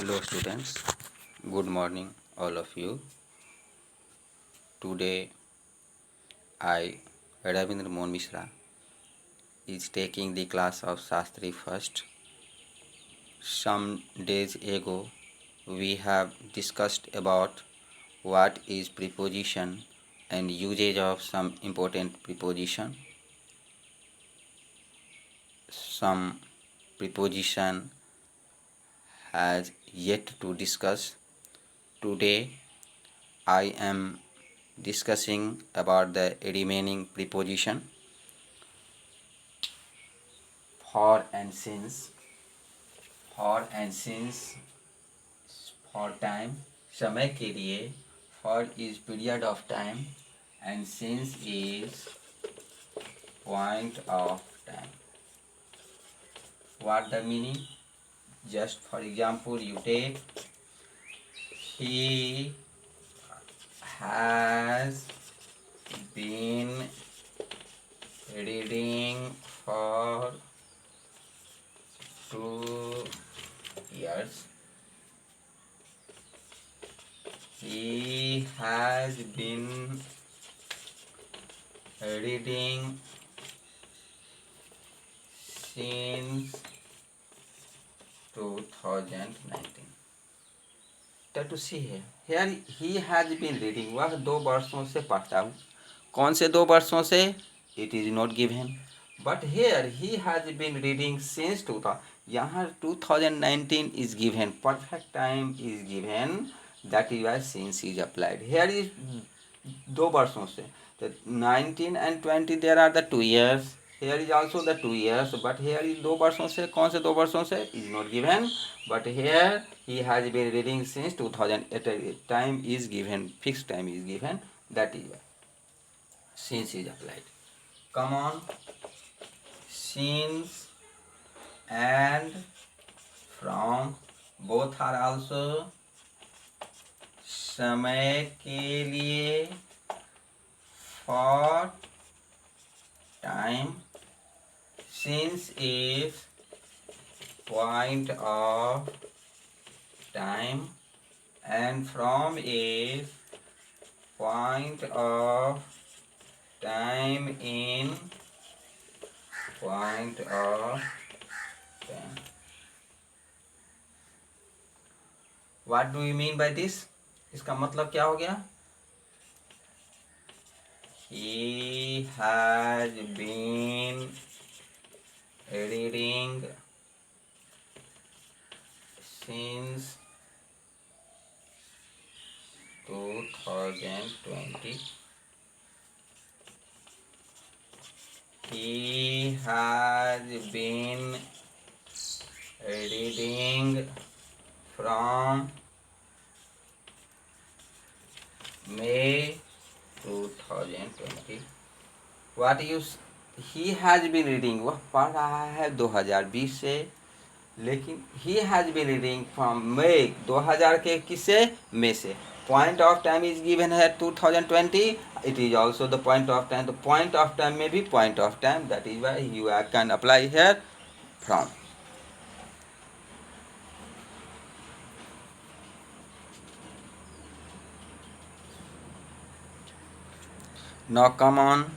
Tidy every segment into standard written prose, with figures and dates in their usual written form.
Hello students, good morning all of you. Today I, Ravindra Mohan Mishra, is taking the class of Shastri first. Some days ago we have discussed about what is preposition and usage of some important preposition. Some preposition has yet to discuss. Today I am discussing about the remaining preposition. For and since. For and since, for time, समय के लिए. For is period of time and since is point of time. What the meaning? Just for example, you take he has been reading for 2 years. He has been reading since 2019. To see here he has been reading. वह 2 वर्षों से पढ़ता हूँ. कौन से 2 वर्षों से? It is not given. But here he has been reading since 2000. यहाँ 2019 is given. Perfect time is given. That is why since is applied. Here is 2 वर्षों से. तो 19 and 20 there are the 2 years. Here is also the 2 years, but here is 2 वर्षों से. कौन से 2 वर्षों से? Is not given, but here he has been reading since 2000. Time is given, fixed time is given. That is why since is applied. Come on, since and from both are also. समय के लिए for time. Since is point of time and from is point of time in point of time. What do you mean by this? इसका मतलब क्या हो गया? He has been reading since 2020. He has been reading from May 2020. What he has been reading, वह पढ़ रहा है 2020 से, लेकिन he has been reading from May 2000 के किससे? May से. Point of time is given है 2020. It is also the point of time. The point of time may be point of time. That is why you can apply here from. Now come on.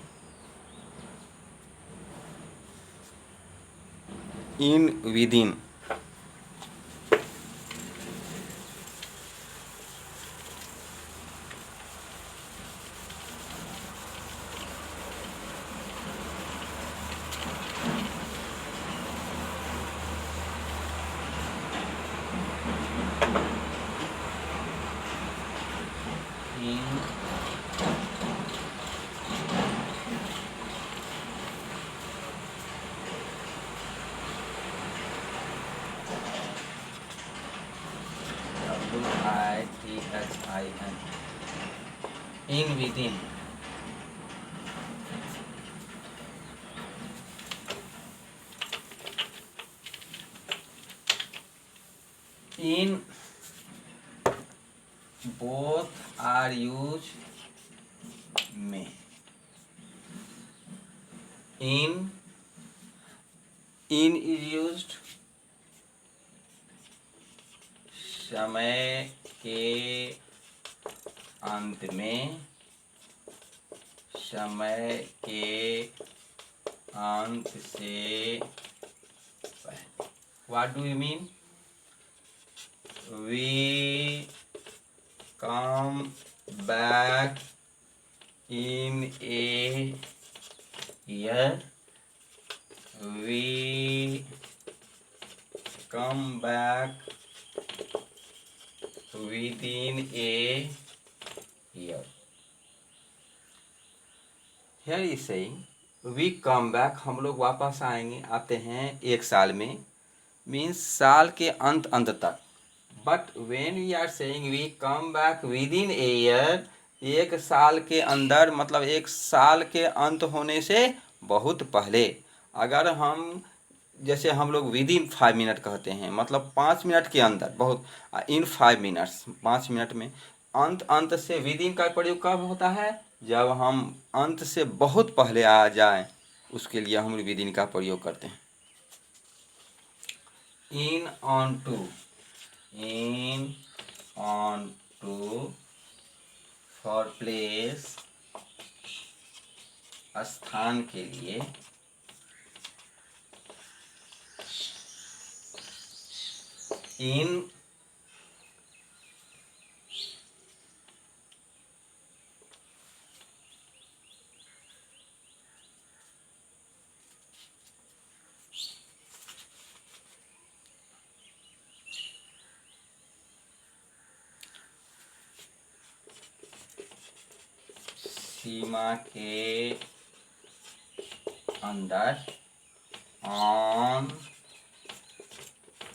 In, within. In, within. In, both are used may. In is used समय के अंत में, समय के अंत से पहले। What do you mean? We come back in a year, we come back within a year. Here is saying we come back, हम लोग वापस आएंगे, आते हैं एक साल में, मीन्स साल के अंत तक। But when we are saying we come back within a year, एक साल के अंदर मतलब एक साल के अंत होने से बहुत पहले। अगर हम जैसे हम लोग विद इन 5 मिनट कहते हैं, मतलब 5 मिनट के अंदर, बहुत इन 5 मिनट्स, 5 मिनट में। अंत से विद इन का प्रयोग कब होता है? जब हम अंत से बहुत पहले आ जाएं, उसके लिए हम विद इन का प्रयोग करते हैं। In on to for place, स्थान के लिए। इन सीमा के अंदर, ऑन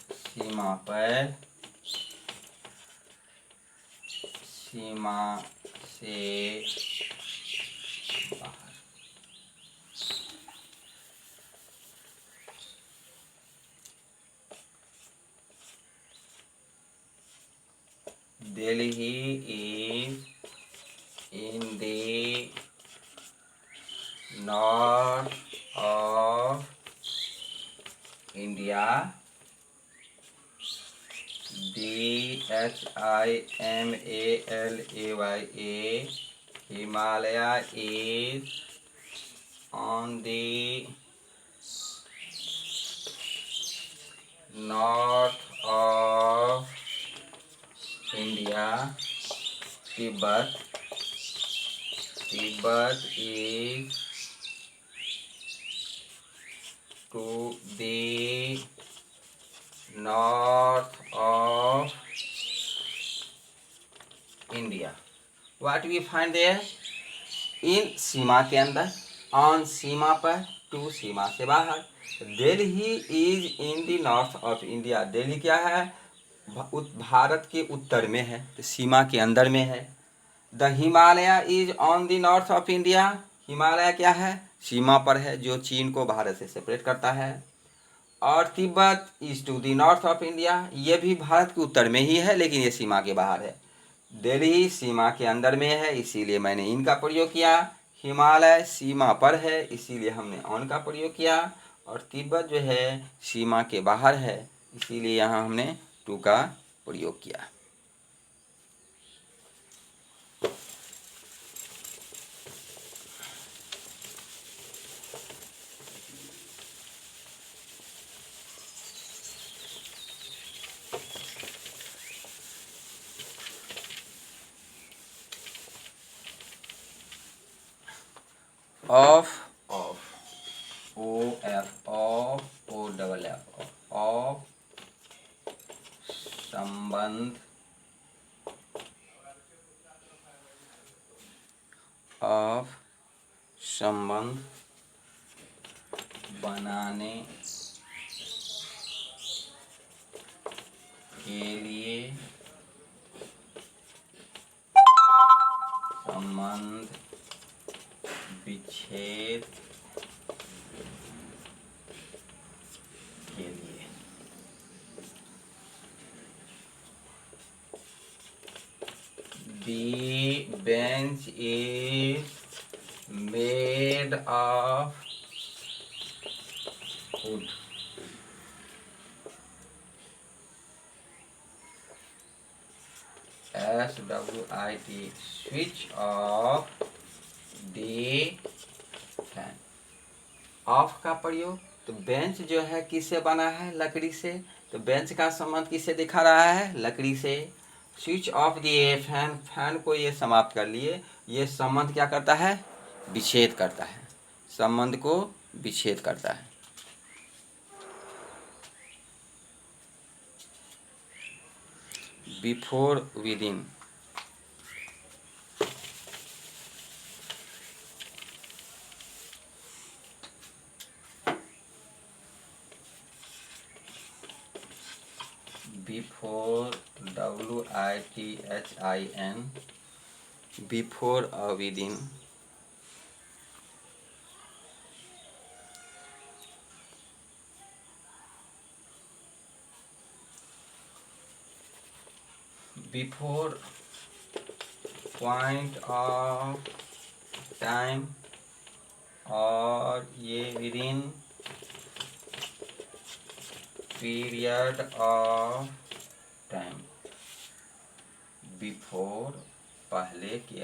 सीमा पर, सीमा से बाहर। Delhi is in the north of India. Himalaya. Himalaya is on the north of India. Tibet is to the north of India. What we find there? In सीमा के अंदर, on सीमा पर, to सीमा से बाहर। Delhi is in the north of India. Delhi क्या है? भारत के उत्तर में है, तो सीमा के अंदर में है। The Himalaya is on the north of India. Himalaya क्या है? सीमा पर है, जो चीन को भारत से सेपरेट करता है। और Tibet is to the north of India, ये भी भारत के उत्तर में ही है, लेकिन ये सीमा के बाहर है। दिल्ली सीमा के अंदर में है, इसीलिए मैंने इन का प्रयोग किया। हिमालय सीमा पर है, इसीलिए हमने ऑन का प्रयोग किया। और तिब्बत जो है सीमा के बाहर है, इसीलिए यहाँ हमने टू का प्रयोग किया। ऑफ संबंध, ऑफ संबंध बनाने के लिए, संबंध विच्छेद के लिए। The bench is made of wood. SWIT, switch off the fan. Of का प्रयोग, तो बेंच जो है किससे बना है? लकड़ी से। तो बेंच का संबंध किससे दिखा रहा है? लकड़ी से। स्विच ऑफ दिए फैन, फैन को ये समाप्त कर लिए। ये संबंध क्या करता है? विच्छेद करता है, संबंध को विच्छेद करता है। Before, within. Before, WITHIN, before और within. Before point of time, और ये within period of time. Before पहले के